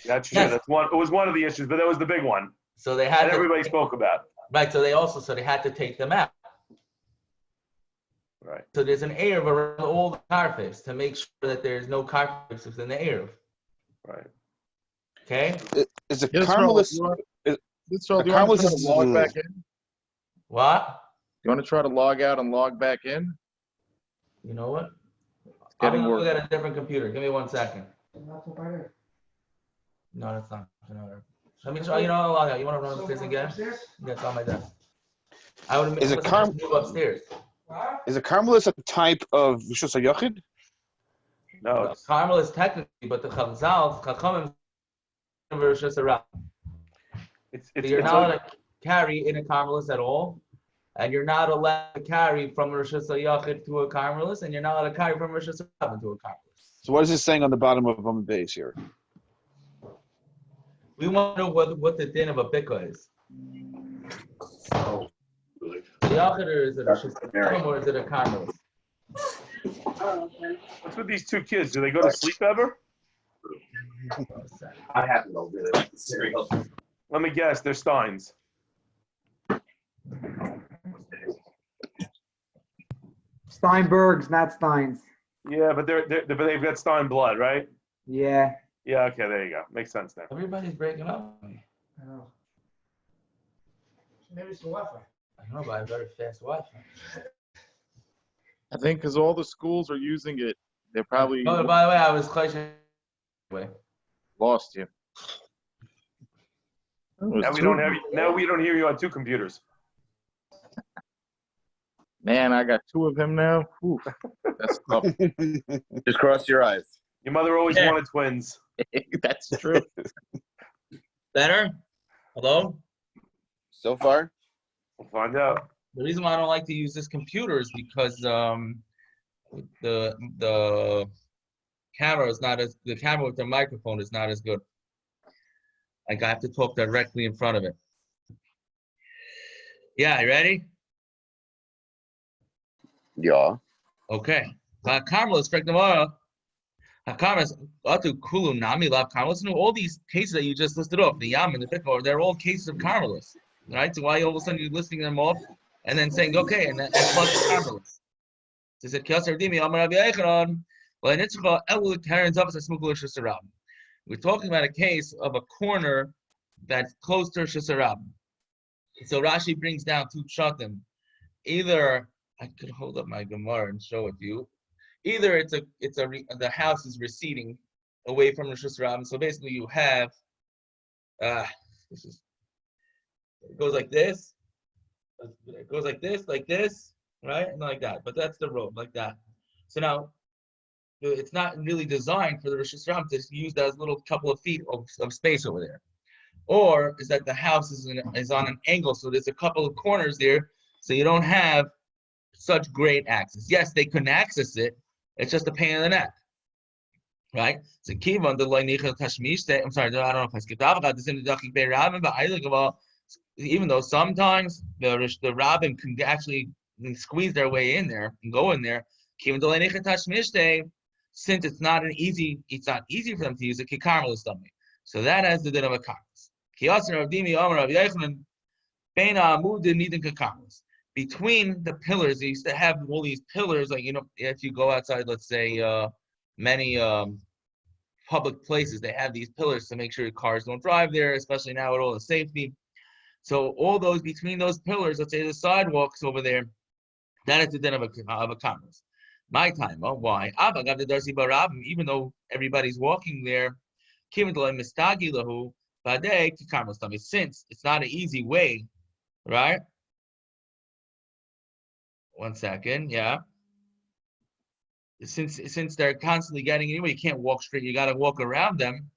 That's true. Yes. That's one. It was one of the issues, but that was the big one, So they had and to, everybody spoke about. right. So they had to take them out. Right. So there's an eruv around all the carpets to make sure that there's no carpets within the eruv. Right. Okay. Is a Yes, carmelist? do you a want to carmelist try to is- log back in? What? You want to try to log out and log back in? You know what? I'm Getting gonna look worse. at a different computer. Give me 1 second. Not so better. No, that's not. No. Let me try. You know, I'll log out. You want to run upstairs again? Upstairs? Yeah, it's on my desk. I would Is it move upstairs. What? Is a carmelist a type of Reshus hayachid? No, it's, Carmel is technically, but the Chachamim versus around. it's You're not like, allowed to carry in a Carmelist at all, and you're not allowed to carry from Reshus hayachid to a Carmelist, and you're not allowed to carry from Reshus hayachid to a Carmelist. So what is it saying on the bottom of Amud base here? We want to know what the din of a bika is. Hayachid, or is it a Reshus hayachid, or is it a Carmelist? what's with these two kids? Do they go to sleep ever? I happen to really like the cereal. Let me guess. They're Steins. Steinbergs, not Steins. Yeah, but they've got Stein blood, right? Yeah. Yeah. Okay. There you go. Makes sense now. Everybody's breaking up. I know. Maybe it's the Wi-Fi. I know, but I have very fast Wi-Fi. I think because all the schools are using it, they're probably Oh, by the way, I was question. lost you. Now we don't have. Now we don't hear you on two computers. Man, I got two of him now. Oof, that's tough. Just cross your eyes. Your mother always Yeah. wanted twins. That's true. Better? Hello? So far, We'll find out. The reason why I don't like to use this computer is because the camera is not the camera with the microphone is not as good. Like I have to talk directly in front of it. Yeah, you ready? yeah. Okay. Carmel is tomorrow. Listen to all these cases that you just listed off, the Yam and the Bikor, they're all cases of Carmelists. Right? So why all of a sudden you're listing them off and then saying, okay, and plus the Carmelists. So he said, we're talking about a case of a corner that's close to Shasarab. So Rashi brings down two pshatim. Either I could hold up my Gemara and show it to you. Either the house is receding away from Reshus Rabin. So basically you have it goes like this. It goes like this, right? And like that. But that's the road, like that. So now it's not really designed for the Reshus Rabin to use that little couple of feet of space over there. or is that the house is on an angle, so there's a couple of corners there, so you don't have such great access. Yes, they couldn't access it. It's just a pain in the neck, right? So Kivan the Leinichel Tashmish. I'm sorry, I don't know if I skipped Avocado. This in the Dachik Bei Rabin, but I think about even though sometimes the rabim can actually squeeze their way in there and go in there. Kivan the Leinichel Tashmish. Since it's not easy for them to use it. Kikarmel is dummy. So that has the din of a karmelis. Kiyaser of Dimi Omer of Yechanan Beina Amud Nidin Kakarmelis. Between the pillars, they used to have all these pillars, like, if you go outside, let's say, many public places, they have these pillars to make sure cars don't drive there, especially now with all the safety. So all those, between those pillars, let's say the sidewalks over there, that is the din of a karmelis. My time, why? Even though everybody's walking there, since it's not an easy way, right? One second, yeah. Since they're constantly getting anyway, you can't walk straight. You got to walk around them.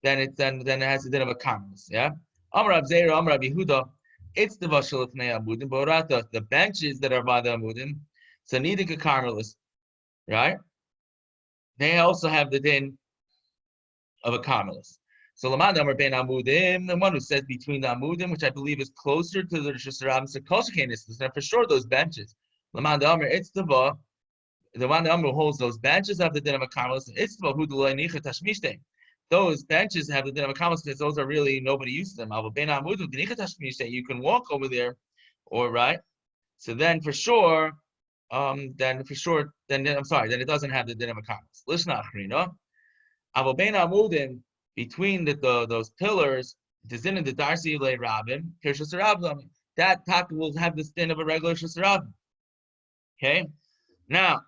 Then it has a bit of a karmelis, yeah. Amar Abzeir, Amar Yehuda, it's the vashal of amudim, but the benches that are by the amudim, so neither a karmelis, right? They also have the din of a karmelis. So Lamad Amar Ben Amudim, the one who says between the Amudim, which I believe is closer to the Reshus harabim, so for sure those benches. Lamad Amar, it's the one who holds those benches have the din of a karmelis. It's the who nicha tashmishte. Those benches have the din of a karmelis because those are really nobody uses them. Ben Amudim nicha tashmishte. You can walk over there, or right. So then for sure, then it doesn't have the din of a karmelis. Listen, Achrino. Avo Ben Amudim. Between those pillars, the din of the darsi lay rabim, Reshus harabim, that tak will have the din of a regular Reshus harabim. Okay, now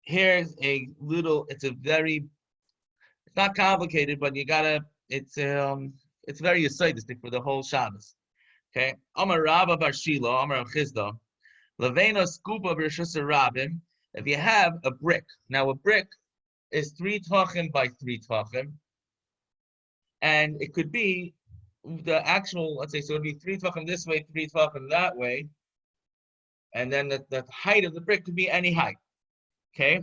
here's a little. It's not complicated, but you gotta. It's very ascetic for the whole Shabbos. Okay, Amar Rabba Bar Shilo, Amar Chizda, Levena scoop of Reshus harabim. If you have a brick, now a brick is 3 tvachim by 3 tvachim. And it could be the actual, let's say, so it would be 3 tvachim this way, 3 tvachim that way. And then the height of the brick could be any height. Okay?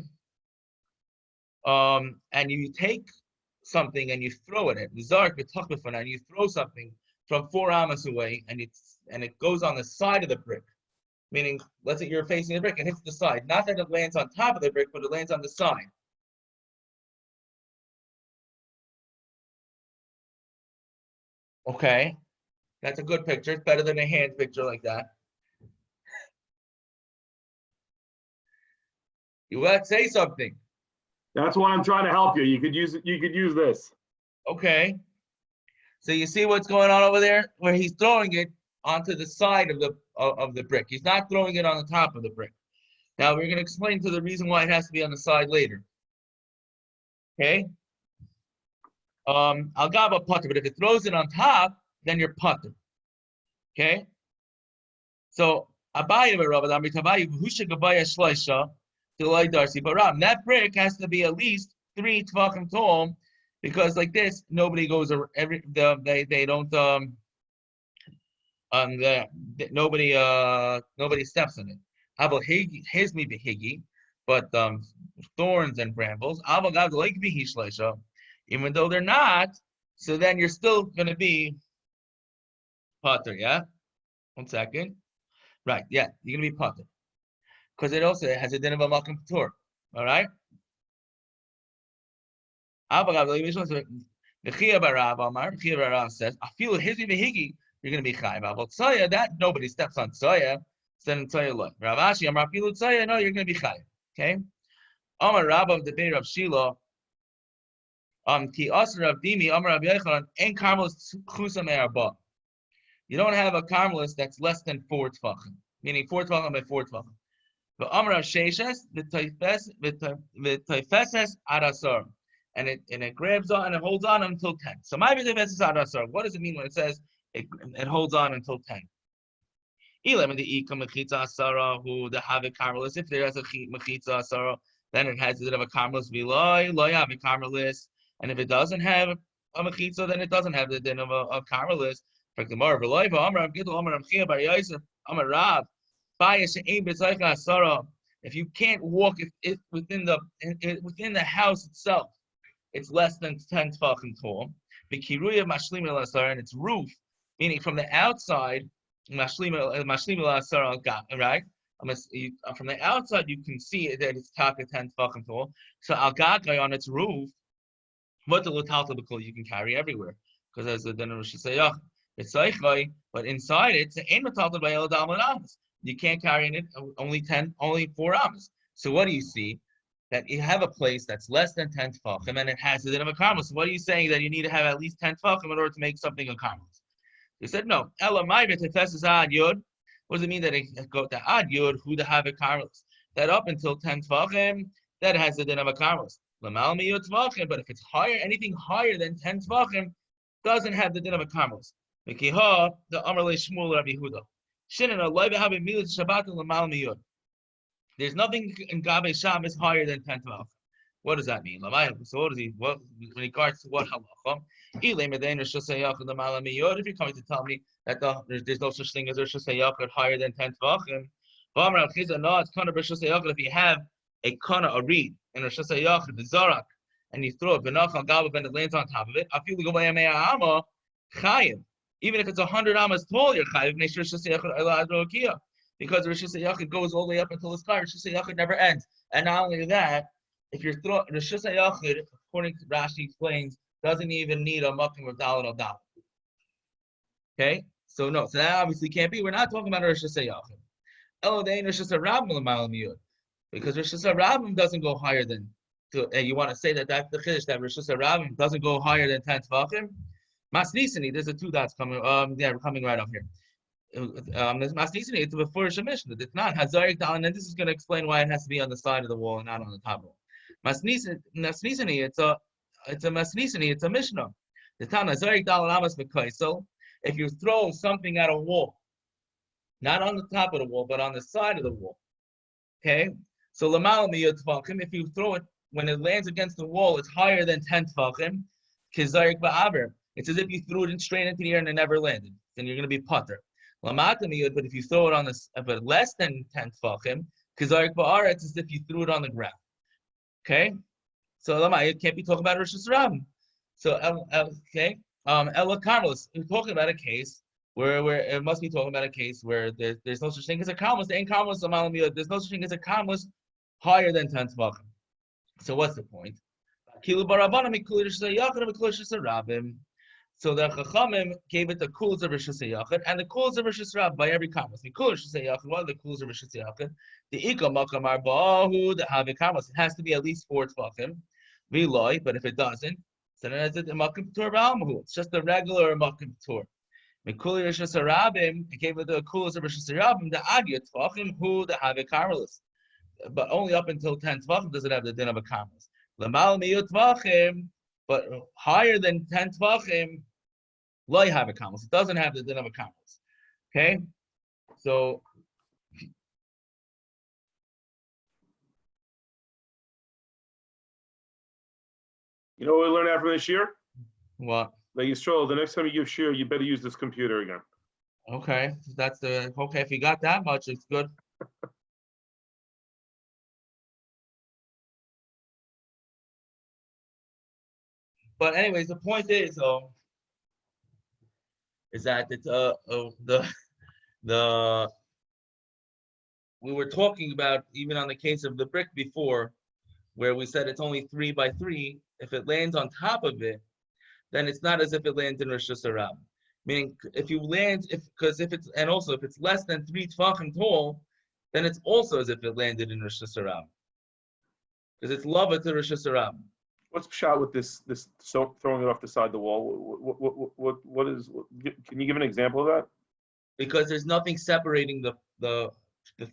And you take something and you throw it at, and you throw something from 4 amas away, and it goes on the side of the brick. Meaning, let's say you're facing the brick and hits the side. Not that it lands on top of the brick, but it lands on the side. Okay, that's a good picture. It's better than a hand picture like that. Let's say something. That's why I'm trying to help you. You could use it. You could use this. Okay. So you see what's going on over there, where he's throwing it onto the side of the brick. He's not throwing it on the top of the brick. Now we're going to explain to the reason why it has to be on the side later. Okay. I'll give a putter, but if it throws it on top, then you're putter. Okay? So that brick has to be at least 3 tvachim tall, because like this, nobody goes nobody steps on it. But thorns and brambles, even though they're not, so then you're still going to be potter, yeah? 1 second. Right, yeah, you're going to be potter. Because it also has a din of a makom patur, all right? The Chiyah says, I feel hizmi behigi, you're going to be chayav. But tzaya, that nobody steps on tzaya, then tzaya loy. Rav Ashi, Amar filu tzaya, no, you're going to be chayav. Okay? Amar Rabba of the Beir of Shiloh, Ki Asr of Dimi, Amar Rabbi Yechanan, en karmelis chusa me'arba. You don't have a karmelis that's less than 4 tvachim, meaning 4 tvachim by 4 tvachim. But Amar of Sheishes, v'toifeses adasar. And it grabs on and it holds on until 10. So my v'toifeses adasar. What does it mean when it says it holds on until 10? If there is a mechitza asara, then it has a bit of a karmelis. Loy have a karmelis. And if it doesn't have a mechitza, then it doesn't have the din of a carmelist. For the more v'loiva, Amar Gidol, Amar Amchia Bar Yosef, Amar Rav, Bayis She'ein B'Tzaycha Asara. If you can't walk if within the house itself, it's less than 10 tefachim tall. B'kiruya mashlim el asar, and its roof, meaning from the outside, mashlim el asar, right? From the outside, you can see that it's taka 10 tefachim tall. So al gagai on its roof, what the l'talta b'kol you can carry everywhere, because as the dinner should say, it's seichai, but inside it's ein l'talta by el dalmanamas. You can't carry in it only 4 amos. So what do you see? That you have a place that's less than 10 tefachim and it has the din of a karmelis. So what are you saying that you need to have at least 10 tefachim in order to make something a karmelis? They said no. Ela ma'ivit tefes ad yud. What does it mean that it go to ad yud who to have a karmelis? That up until 10 tefachim that has the din of a karmelis. Lamal miyud tefachim, but if it's higher, anything higher than 10 tefachim doesn't have the din of a karmelis. Mikiha the Amar le Shmuel Rabbi Huda. Shinan aloy behavim milut Shabbat lamal miyud. There's nothing in Gabe Shabbos higher than 10 tefachim. What does that mean? So what does he? What in regards to what halacha? If you're coming to tell me that there's no such thing as Reshus hayachid higher than 10 tefachim, no, it's kana Reshus hayachid. If you have a reed in Reshus hayachid, the zarak, and you throw it, and it lands on top of it, I feel go by chayav. Even if it's 100 amas tall, you're chayav. Because Reshus hayachid goes all the way up until the sky. Reshus hayachid never ends. And not only that, if you're throwing Reshus hayachid, according to Rashi explains, doesn't even need a makom of dalad al dalad. Okay, so no, so that obviously can't be. We're not talking about Reshus hayachid. Oh, they ain't Reshus harabim l'mal miyud, because Reshus harabim doesn't go higher than. And you want to say that that's the chiddush that Reshus harabim doesn't go higher than 10 tefachim? Masnisani, there's a 2 dots coming. We're coming right up here. It's before Mishnah. It's not Hazarik Dalan, and this is going to explain why it has to be on the side of the wall and not on the top of the wall. Masnisani, it's a Masnisani, it's a Mishnah. The Tan Hazarik Dalan Amas Mekaisel. If you throw something at a wall, not on the top of the wall, but on the side of the wall, okay? So Lamal Miyot Tefachim, if you throw it when it lands against the wall, it's higher than 10 Tefachim. Kizarik Ba'aver. It's as if you threw it straight into the air and it never landed. Then you're going to be putter. Lamata miyud, but if you throw it on this, but less than 10 tefachim, kizarik ba'aretz, it's as if you threw it on the ground. Okay, so it can't be talking about Reshus harabim. So okay, Ella Carmelis, we're talking about a case where it must be talking about a case where there's no such thing as a Carmelis. There ain't Carmelis amal miyud. There's no such thing as a Carmelis higher than 10 tefachim. So what's the point? Kilu barabana mikul Reshus hayachid mikul Reshus harabim. So the Chachamim gave it the kuls of Reshus hayachid and the kuls of Reshus harabim by every karmelis. The kuls of Reshus hayachid, what are the kuls of Reshus hayachid? The ika makam arbahu, the have karmelis. It has to be at least 4 tefachim. Viloi, but if it doesn't, so then it's a makam tur ba'almahu. It's just a regular makam tur. Mikul Reshus harabim, it gave it the kuls of Reshus harabim, the agya tefachim who the have karmelis. But only up until 10 tefachim does it have the din of a karmelis. Lamal miyut tefachim, but higher than 10 tefachim. Lo have a karmelis. It doesn't have the din of a karmelis. Okay, so You know what we learned out from this year? what? That Yisrael, the next time you give shir, you better use this computer again. Okay, that's the okay. If you got that much, it's good. But anyways, the point is that it's the we were talking about even on the case of the brick before, where we said it's only 3 by 3. If it lands on top of it, then it's not as if it lands in Reshus harabim. Meaning, if it's less than 3 tefachim tall, then it's also as if it landed in Reshus harabim, because it's lava to Reshus harabim. What's pshat with this throwing it off the side of the wall? What is? Can you give an example of that? Because there's nothing separating the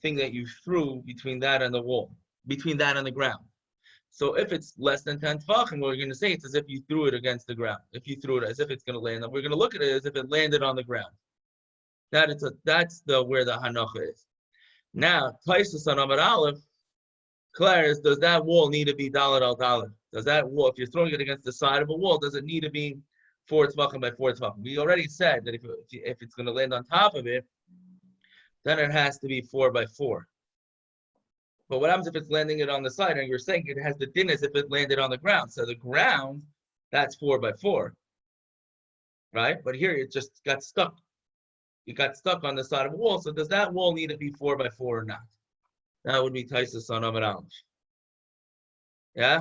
thing that you threw between that and the wall, between that and the ground. So if it's less than 10 tefachim, we're going to say it's as if you threw it against the ground. If you threw it as if it's going to land, we're going to look at it as if it landed on the ground. That's where the hanocha is. Now, Taisus on Amud Aleph, Claire, does that wall need to be dalad al dalad? Does that wall, if you're throwing it against the side of a wall, does it need to be 4 tefachim by 4 tefachim? We already said that if it's going to land on top of it, then it has to be 4 by 4. But what happens if it's landing it on the side? And you're saying it has the din as if it landed on the ground. So the ground, that's 4 by 4, right? But here it just got stuck. You got stuck on the side of a wall. So does that wall need to be 4 by 4 or not? That would be Taisus on Amud Aleph. Yeah?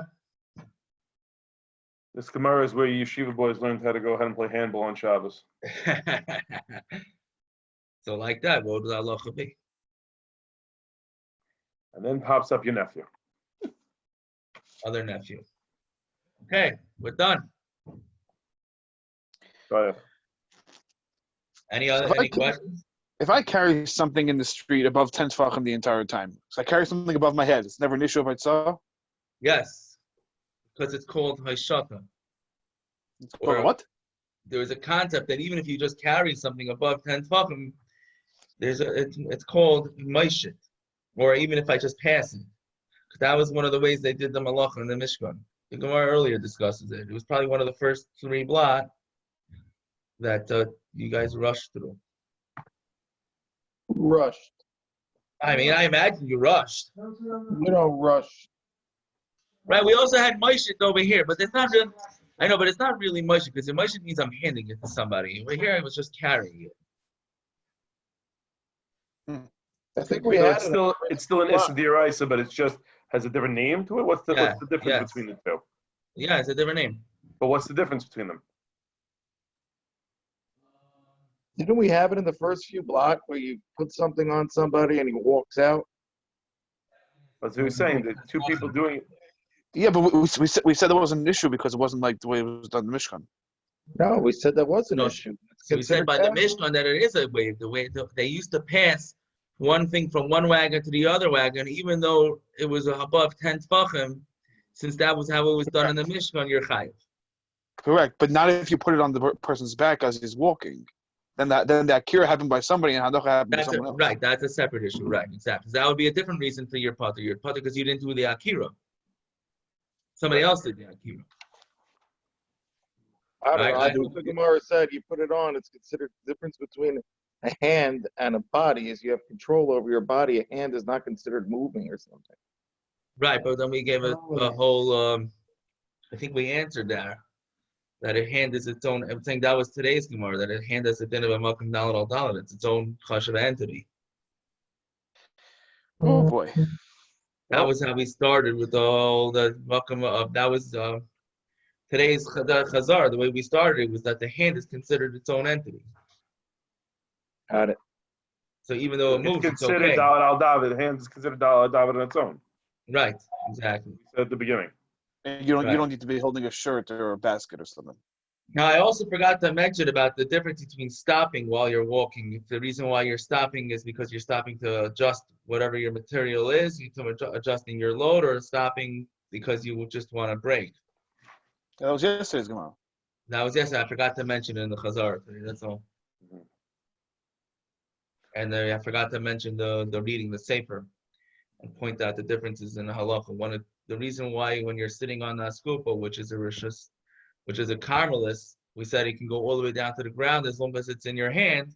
This Gemara is where yeshiva boys learned how to go ahead and play handball on Shabbos. So like that, what would halacha be? And then pops up your nephew. Other nephew. Okay, we're done. Go ahead. Any questions? If I carry something in the street above 10 tefachim the entire time, so I carry something above my head, it's never an issue if I saw? Yes, because it's called hayshata. Or what? There is a concept that even if you just carry something above 10 tefachim, it's called maishit. Or even if I just pass it. That was one of the ways they did the malacha in the Mishkan. The Gemara earlier discusses it. It was probably one of the first 3 blot that you guys rushed through. Rushed. I mean, I imagine you rushed. You don't rush. Right, we also had maishit over here, but it's not really, I know, but it's not really maishit, because the maishit means I'm handing it to somebody. Over here, I was just carrying it. I think we So had it's still an Issa D'Oraisa, but it's just has a different name to it. What's the difference between the two? Yeah, it's a different name. But what's the difference between them? Didn't we have it in the first few block where you put something on somebody and he walks out? That's what he was saying. The 2 people doing it. Yeah, but we said there wasn't an issue because it wasn't like the way it was done in the Mishkan. No, we said that was an issue. So we said by the Mishkan that it is a way. The way they used to pass one thing from one wagon to the other wagon, even though it was above 10 tefachim, since that was how it was done in the Mishkan, you're chayav. Correct, but not if you put it on the person's back as he's walking. Then that kira happened by somebody and hadacha happened by someone else. Right, that's a separate issue. Right, exactly. That would be a different reason for your potter. Your potter because you didn't do the akira. Somebody else did the akira. I don't know. I think the Gemara said you put it on, it's considered the difference between a hand and a body is you have control over your body. A hand is not considered moving or something. Right, but then we gave a whole, I think we answered that a hand is its own, I'm saying that was today's Gemara, that a hand is a din of a makam dalad al dalad. It's its own chayav entity. Oh boy. That was how we started with all the makam of, that was today's chazar, the way we started was that the hand is considered its own entity. Got it. So even though it moves, it's considered okay. dalad al david. The hand is considered dalad al david on its own. Right, exactly. We said at the beginning. And you don't need to be holding a shirt or a basket or something. Now, I also forgot to mention about the difference between stopping while you're walking. If the reason why you're stopping is because you're stopping to adjust whatever your material is, you're adjusting your load, or stopping because you just want to break. That was yesterday's Gemara. That was yesterday. I forgot to mention it in the Chazar today. That's all. And I forgot to mention the reading the Sefer and point out the differences in the halacha. The reason why when you're sitting on that skupa, which is a Reshus, which is a carmelis, we said it can go all the way down to the ground as long as it's in your hand,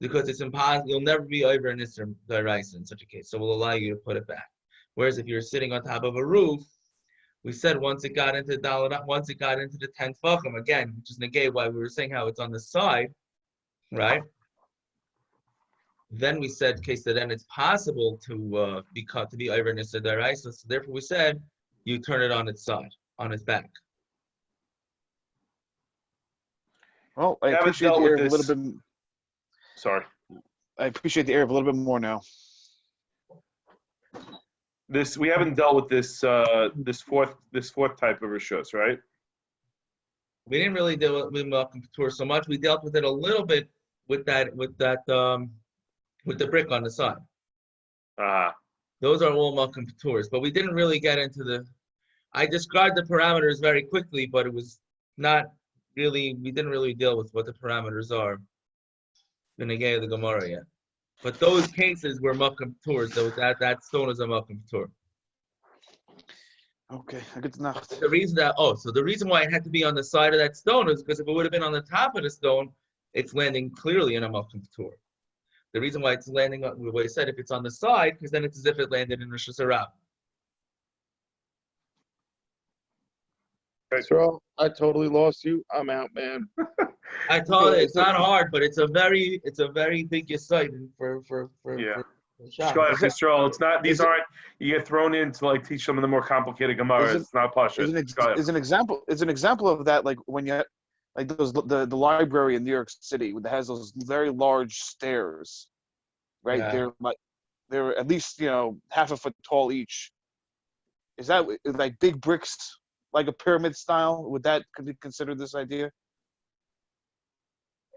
because it's impossible. You'll never be over an Isser D'Oraisa in such a case. So we'll allow you to put it back. Whereas if you're sitting on top of a roof, we said once it got into the 10 tefachim, again, which is negate why we were saying how it's on the side, right? Then we said, okay, so then it's possible to be over an Isser D'Oraisa. So therefore we said, you turn it on its side, on its back. Well, I appreciate the Eruv a little bit. Sorry. I appreciate the Eruv a little bit more now. We haven't dealt with this fourth type of reshus, right? We didn't really deal with Malcolm Couture so much. We dealt with it a little bit with the brick on the side. Those are all Malcolm Coutures, but we didn't really get into I described the parameters very quickly, but it was not really, we didn't really deal with what the parameters are in the Gemara yet. But those cases were Malcolm Coutures, so that stone is a Malcolm Couture. Okay, good nacht. The reason the reason why it had to be on the side of that stone is because if it would have been on the top of the stone, it's landing clearly in a Malkum Tour. The reason why it's landing on the way I said if it's on the side, because then it's as if it landed in Reshus Harabim. Israel, I totally lost you. I'm out, man. I told you it's not hard, but it's a very big aside for Yeah. Shabbos. Yisrael, it's not. These aren't. You get thrown in to like teach some of the more complicated Gemaras. It's not Pasha. Is an example of that like when you like those the library in New York City that has those very large stairs, right? Yeah. They're at least half a foot tall each. Is that like big bricks, like a pyramid style? Could be considered this idea?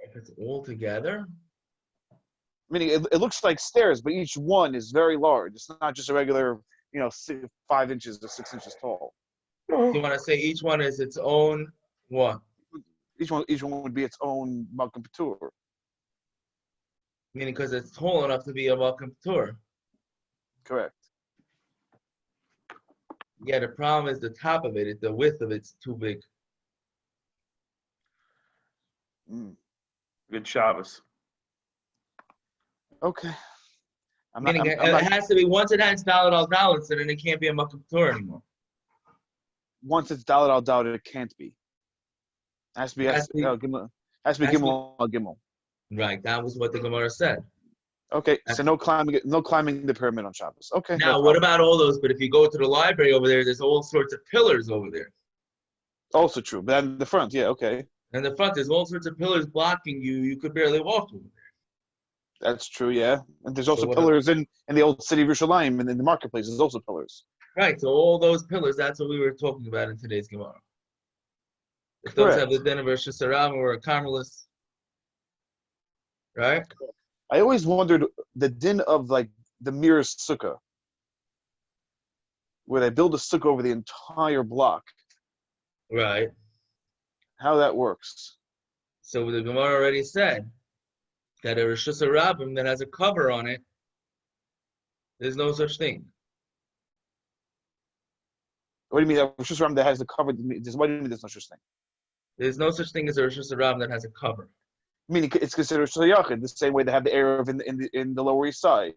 If it's all together. Meaning it looks like stairs, but each one is very large. It's not just a regular, 5 inches or 6 inches tall. You want to say each one is its own what? Each one would be its own Malkum Patur. Meaning because it's tall enough to be a Malkum Tour. Correct. Yeah, the problem is the top of it, the width of it's too big. Good Shabbos. Okay. Meaning it has to be once it has Dalet al Dalet, so then it can't be a Malkum Tour anymore. Once it's Dalet al Dalet, it can't be. It has to be Gimel al Gimel. Right, that was what the Gemara said. Okay, so no climbing the pyramid on Shabbos. Okay. Now, what about all those? But if you go to the library over there's all sorts of pillars over there. Also true, but in the front, yeah, okay. And the front, there's all sorts of pillars blocking you. You could barely walk over there. That's true, yeah. And there's also pillars in the old city of Yerushalayim and in the marketplace. There's also pillars. Right, so all those pillars, that's what we were talking about in today's Gemara. If those have the din of Reshus Harabim or a Carmelis, right? I always wondered the din of like the Mir's sukkah, where they build a sukkah over the entire block. Right. How that works. So the Gemara already said that a Reshus Harabim that has a cover on it, there's no such thing. What do you mean a Reshus Harabim that has the cover? What do you mean there's no such thing? There's no such thing as a Reshus Harabim that has a cover. Meaning it's considered hayachid, the same way they have the eruv in the Lower East Side.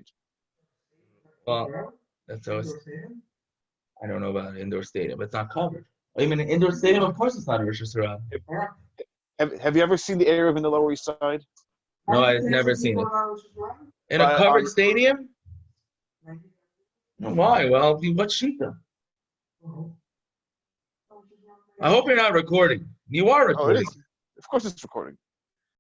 Well, that's always. I don't know about an indoor stadium, but it's not covered. I mean, an indoor stadium, of course, it's not a Reshus Harabim. Have you ever seen the eruv in the Lower East Side? No, I've never seen it. In a covered stadium? Why? Well, what shita? I hope you're not recording. You are recording. Of course it's recording.